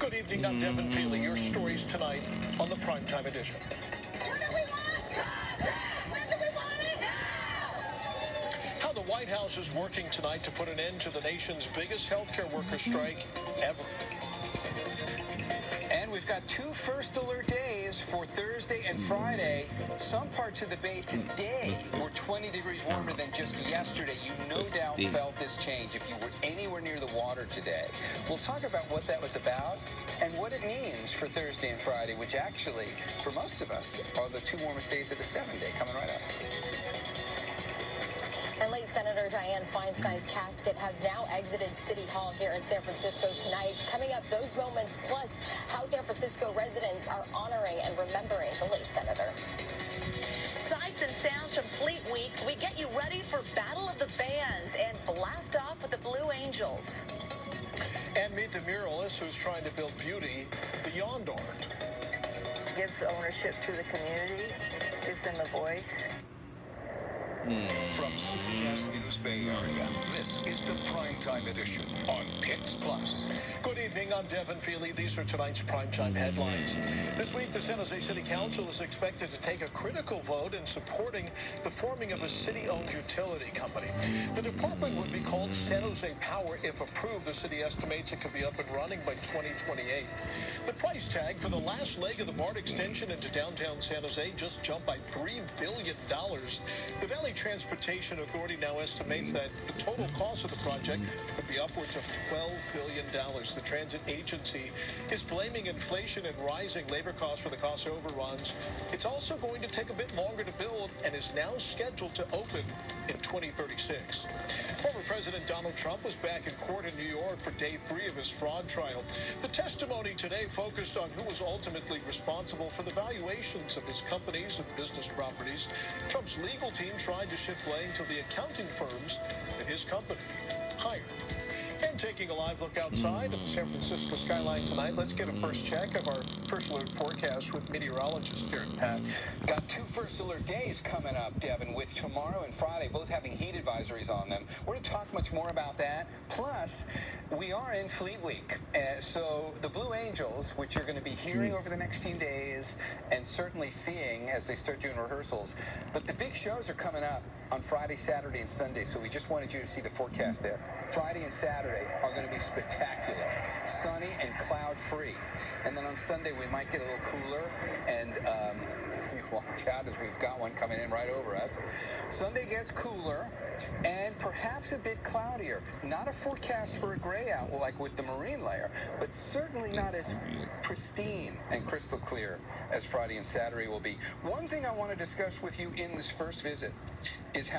Good evening, I'm Devin Feely. Your stories tonight on the Primetime Edition. What do we want? When do we want it? Now! How the White House is working tonight to put an end to the nation's biggest healthcare worker strike ever. And we've got two first alert days for Thursday and Friday. Some parts of the Bay today were 20 degrees warmer than just yesterday. You no doubt felt this change if you were anywhere near the water today. We'll talk about what that was about and what it means for Thursday and Friday, which actually, for most of us, are the two warmest days of the 7-day. Coming right up. And late Senator Dianne Feinstein's casket has now exited City Hall here in San Francisco tonight. Coming up, those moments, plus how San Francisco residents are honoring and remembering the late senator. Sights and sounds from Fleet Week. We get you ready for Battle of the Bands and blast off with the Blue Angels. And meet the muralist who's trying to build beauty beyond art. Gives ownership to the community, gives them a voice. From CBS News Bay Area, this is the Primetime Edition on KPIX Plus. Good evening, I'm Devin Feely. These are tonight's Primetime headlines. This week, the San Jose City Council is expected to take a critical vote in supporting the forming of a city-owned utility company. The department would be called San Jose Power. If approved, the city estimates it could be up and running by 2028. The price tag for the last leg of the BART extension into downtown San Jose just jumped by $3 billion. The Valley Transportation Authority now estimates that the total cost of the project could be upwards of $12 billion. The transit agency is blaming inflation and rising labor costs for the cost overruns. It's also going to take a bit longer to build and is now scheduled to open in 2036. Former President Donald Trump was back in court in New York for day 3 of his fraud trial. The testimony today focused on who was ultimately responsible for the valuations of his companies and business properties. Trump's legal team tried to shift blame to the accounting firms that his company hired. And taking a live look outside at the San Francisco skyline tonight, let's get a first check of our first alert forecast with meteorologist Derek Pat. Got two first alert days coming up, Devin, with tomorrow and Friday both having heat advisories on them. We're going to talk much more about that. Plus, we are in Fleet Week. So the Blue Angels, which you're going to be hearing over the next few days and certainly seeing as they start doing rehearsals. But the big shows are coming up on Friday, Saturday, and Sunday. So we just wanted you to see the forecast there. Friday and Saturday are going to be spectacular. Sunny and cloud-free. And then on Sunday, we might get a little cooler. And you watch out as we've got one coming in right over us. Sunday gets cooler and perhaps a bit cloudier. Not a forecast for a gray out like with the marine layer, but certainly not as pristine and crystal clear as Friday and Saturday will be. One thing I want to discuss with you in this first visit is how